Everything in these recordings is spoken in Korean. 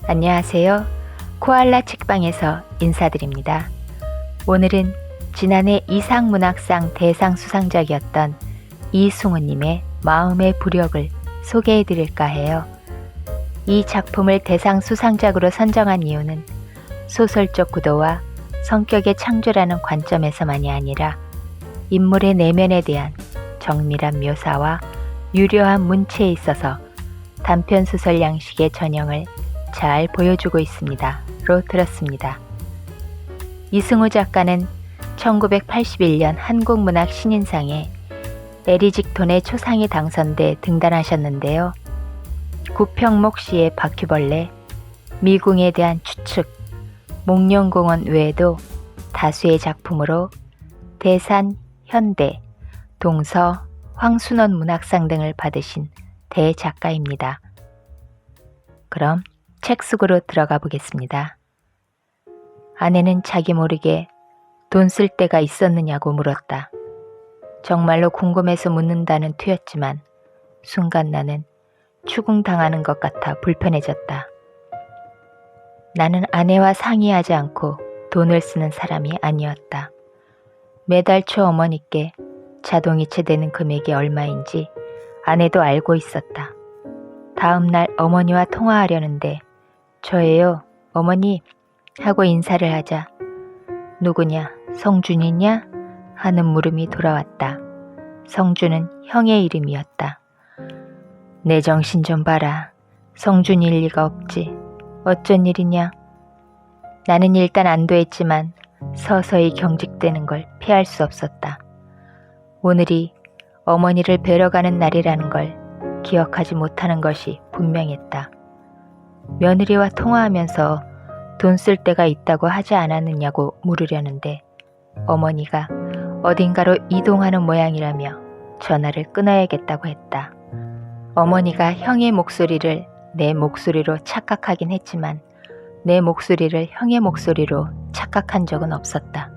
안녕하세요. 코알라 책방에서 인사드립니다. 오늘은 지난해 이상문학상 대상 수상작이었던 이승우님의 마음의 부력을 소개해드릴까 해요. 이 작품을 대상 수상작으로 선정한 이유는 소설적 구도와 성격의 창조라는 관점에서만이 아니라 인물의 내면에 대한 정밀한 묘사와 유려한 문체에 있어서 단편소설 양식의 전형을 잘 보여주고 있습니다. 로 들었습니다. 이승우 작가는 1981년 한국문학 신인상에 에리직톤의 초상이 당선돼 등단하셨는데요. 구평목 시의 바퀴벌레, 미궁에 대한 추측, 목련공원 외에도 다수의 작품으로 대산, 현대, 동서, 황순원 문학상 등을 받으신 대작가입니다. 그럼 책 속으로 들어가 보겠습니다. 아내는 자기 모르게 돈 쓸 때가 있었느냐고 물었다. 정말로 궁금해서 묻는다는 투였지만 순간 나는 추궁당하는 것 같아 불편해졌다. 나는 아내와 상의하지 않고 돈을 쓰는 사람이 아니었다. 매달 초 어머니께 자동이체 되는 금액이 얼마인지 아내도 알고 있었다. 다음 날 어머니와 통화하려는데 저예요, 어머니 하고 인사를 하자 누구냐, 성준이냐 하는 물음이 돌아왔다. 성준은 형의 이름이었다. 내 정신 좀 봐라. 성준일 리가 없지. 어쩐 일이냐? 나는 일단 안도했지만 서서히 경직되는 걸 피할 수 없었다. 오늘이 어머니를 뵈러 가는 날이라는 걸 기억하지 못하는 것이 분명했다. 며느리와 통화하면서 돈 쓸 때가 있다고 하지 않았느냐고 물으려는데 어머니가 어딘가로 이동하는 모양이라며 전화를 끊어야겠다고 했다. 어머니가 형의 목소리를 내 목소리로 착각하긴 했지만 내 목소리를 형의 목소리로 착각한 적은 없었다.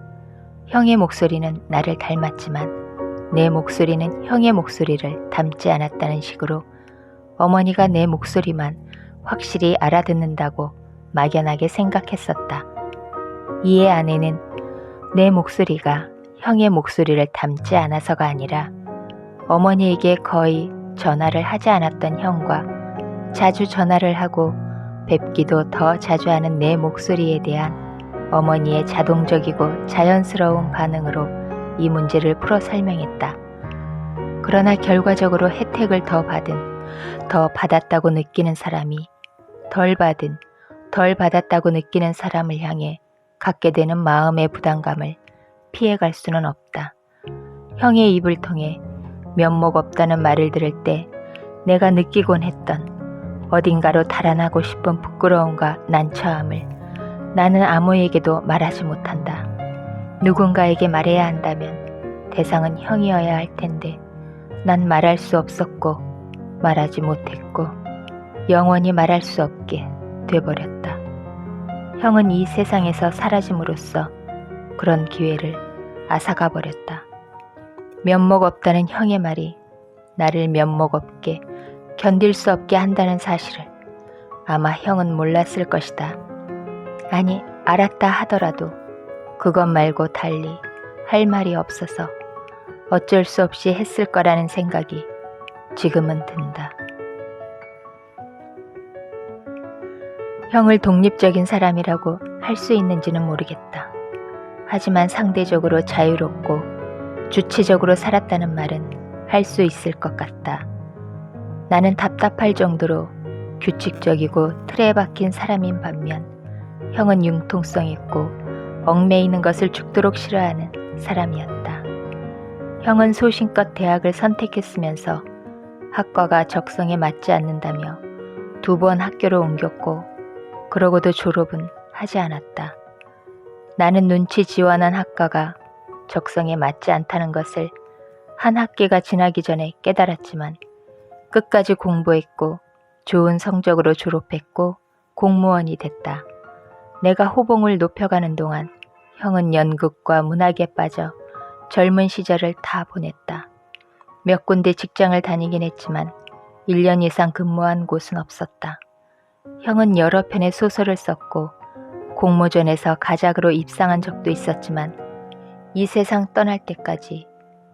형의 목소리는 나를 닮았지만 내 목소리는 형의 목소리를 닮지 않았다는 식으로 어머니가 내 목소리만 확실히 알아듣는다고 막연하게 생각했었다. 이에 아내는 내 목소리가 형의 목소리를 닮지 않아서가 아니라 어머니에게 거의 전화를 하지 않았던 형과 자주 전화를 하고 뵙기도 더 자주 하는 내 목소리에 대한 어머니의 자동적이고 자연스러운 반응으로 이 문제를 풀어 설명했다. 그러나 결과적으로 혜택을 더 받았다고 느끼는 사람이 덜 받았다고 느끼는 사람을 향해 갖게 되는 마음의 부담감을 피해갈 수는 없다. 형의 입을 통해 면목 없다는 말을 들을 때 내가 느끼곤 했던 어딘가로 달아나고 싶은 부끄러움과 난처함을 나는 아무에게도 말하지 못한다. 누군가에게 말해야 한다면 대상은 형이어야 할 텐데 난 말할 수 없었고 말하지 못했고 영원히 말할 수 없게 돼버렸다. 형은 이 세상에서 사라짐으로써 그런 기회를 앗아가 버렸다. 면목 없다는 형의 말이 나를 면목 없게 견딜 수 없게 한다는 사실을 아마 형은 몰랐을 것이다. 아니, 알았다 하더라도 그것 말고 달리 할 말이 없어서 어쩔 수 없이 했을 거라는 생각이 지금은 든다. 형을 독립적인 사람이라고 할 수 있는지는 모르겠다. 하지만 상대적으로 자유롭고 주체적으로 살았다는 말은 할 수 있을 것 같다. 나는 답답할 정도로 규칙적이고 틀에 박힌 사람인 반면 형은 융통성 있고 얽매이는 것을 죽도록 싫어하는 사람이었다. 형은 소신껏 대학을 선택했으면서 학과가 적성에 맞지 않는다며 2번 학교를 옮겼고 그러고도 졸업은 하지 않았다. 나는 눈치 지원한 학과가 적성에 맞지 않다는 것을 한 학기가 지나기 전에 깨달았지만 끝까지 공부했고 좋은 성적으로 졸업했고 공무원이 됐다. 내가 호봉을 높여가는 동안 형은 연극과 문학에 빠져 젊은 시절을 다 보냈다. 몇 군데 직장을 다니긴 했지만 1년 이상 근무한 곳은 없었다. 형은 여러 편의 소설을 썼고 공모전에서 가작으로 입상한 적도 있었지만 이 세상 떠날 때까지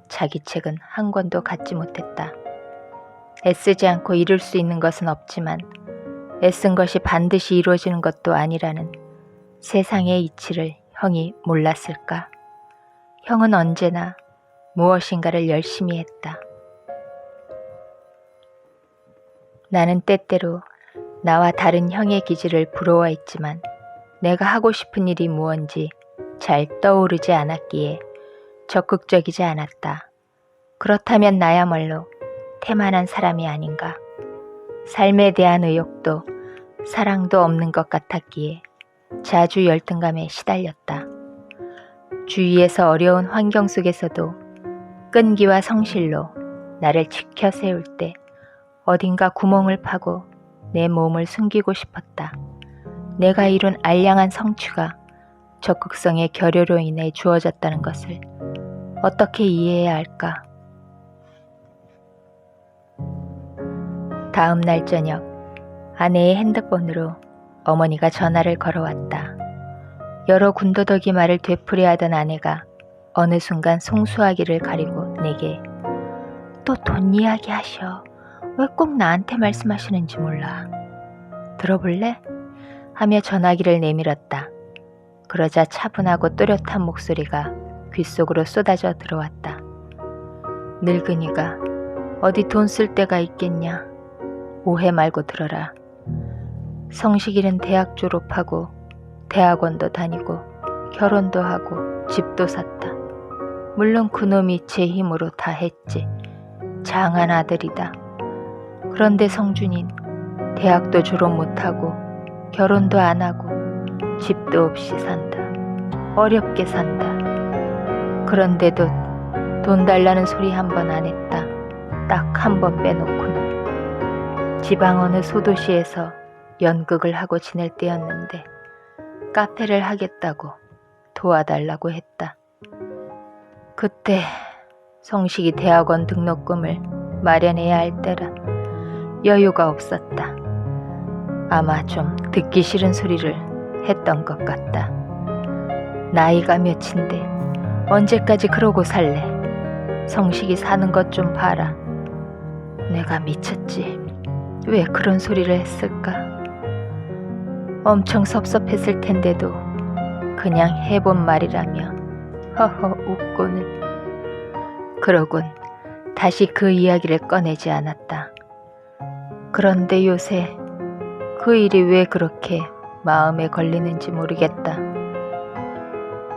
자기 책은 한 권도 갖지 못했다. 애쓰지 않고 이룰 수 있는 것은 없지만 애쓴 것이 반드시 이루어지는 것도 아니라는 세상의 이치를 형이 몰랐을까? 형은 언제나 무엇인가를 열심히 했다. 나는 때때로 나와 다른 형의 기질을 부러워했지만 내가 하고 싶은 일이 무언지 잘 떠오르지 않았기에 적극적이지 않았다. 그렇다면 나야말로 태만한 사람이 아닌가. 삶에 대한 의욕도 사랑도 없는 것 같았기에 자주 열등감에 시달렸다. 주위에서 어려운 환경 속에서도 끈기와 성실로 나를 지켜 세울 때 어딘가 구멍을 파고 내 몸을 숨기고 싶었다. 내가 이룬 알량한 성취가 적극성의 결여로 인해 주어졌다는 것을 어떻게 이해해야 할까? 다음 날 저녁 아내의 핸드폰으로 어머니가 전화를 걸어왔다. 여러 군더더기 말을 되풀이하던 아내가 어느 순간 송수하기를 가리고 내게 또 돈 이야기 하셔. 왜 꼭 나한테 말씀하시는지 몰라. 들어볼래? 하며 전화기를 내밀었다. 그러자 차분하고 또렷한 목소리가 귓속으로 쏟아져 들어왔다. 늙은이가 어디 돈 쓸 데가 있겠냐. 오해 말고 들어라. 성식이는 대학 졸업하고 대학원도 다니고 결혼도 하고 집도 샀다. 물론 그놈이 제 힘으로 다 했지. 장한 아들이다. 그런데 성준인 대학도 졸업 못하고 결혼도 안 하고 집도 없이 산다. 어렵게 산다. 그런데도 돈 달라는 소리 한 번 안 했다. 딱 한 번 빼놓고는. 지방 어느 소도시에서 연극을 하고 지낼 때였는데 카페를 하겠다고 도와달라고 했다. 그때 성식이 대학원 등록금을 마련해야 할 때라 여유가 없었다. 아마 좀 듣기 싫은 소리를 했던 것 같다. 나이가 몇인데 언제까지 그러고 살래? 성식이 사는 것 좀 봐라. 내가 미쳤지. 왜 그런 소리를 했을까? 엄청 섭섭했을 텐데도 그냥 해본 말이라며 허허 웃고는. 그러곤 다시 그 이야기를 꺼내지 않았다. 그런데 요새 그 일이 왜 그렇게 마음에 걸리는지 모르겠다.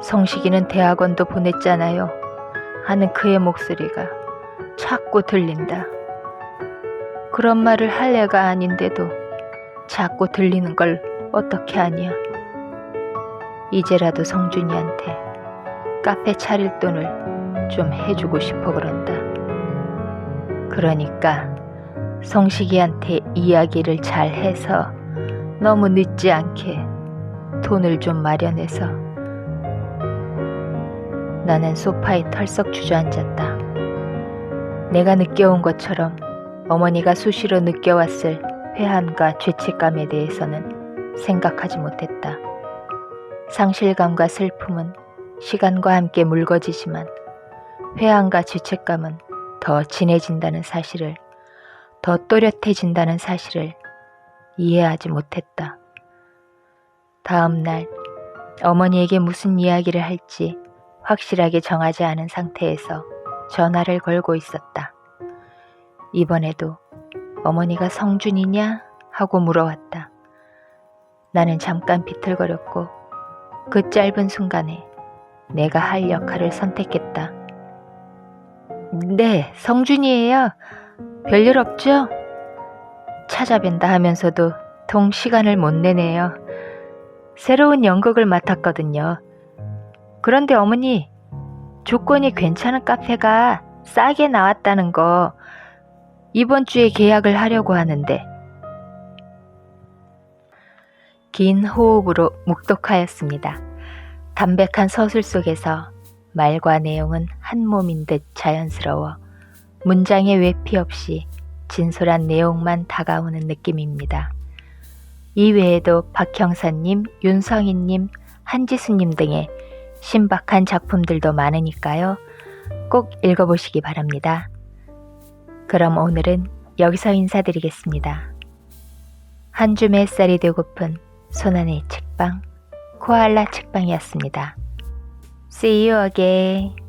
성식이는 대학원도 보냈잖아요 하는 그의 목소리가 자꾸 들린다. 그런 말을 할 애가 아닌데도 자꾸 들리는 걸 어떻게 하냐. 이제라도 성준이한테 카페 차릴 돈을 좀 해주고 싶어 그런다. 그러니까 성식이한테 이야기를 잘 해서 너무 늦지 않게 돈을 좀 마련해서. 나는 소파에 털썩 주저앉았다. 내가 느껴온 것처럼 어머니가 수시로 느껴왔을 회한과 죄책감에 대해서는 생각하지 못했다. 상실감과 슬픔은 시간과 함께 묽어지지만 회한과 죄책감은 더 진해진다는 사실을, 더 또렷해진다는 사실을 이해하지 못했다. 다음 날 어머니에게 무슨 이야기를 할지 확실하게 정하지 않은 상태에서 전화를 걸고 있었다. 이번에도 어머니가 성준이냐 하고 물어왔다. 나는 잠깐 비틀거렸고 그 짧은 순간에 내가 할 역할을 선택했다. 네, 성준이에요. 별일 없죠? 찾아뵌다 하면서도 통 시간을 못 내네요. 새로운 연극을 맡았거든요. 그런데 어머니, 조건이 괜찮은 카페가 싸게 나왔다는 거 이번 주에 계약을 하려고 하는데. 긴 호흡으로 묵독하였습니다. 담백한 서술 속에서 말과 내용은 한 몸인 듯 자연스러워 문장의 외피 없이 진솔한 내용만 다가오는 느낌입니다. 이외에도 박형선님, 윤성희님, 한지수님 등의 신박한 작품들도 많으니까요. 꼭 읽어보시기 바랍니다. 그럼 오늘은 여기서 인사드리겠습니다. 한 줌의 쌀이 되고픈 손안의 책방, 코알라 책방이었습니다. See you again.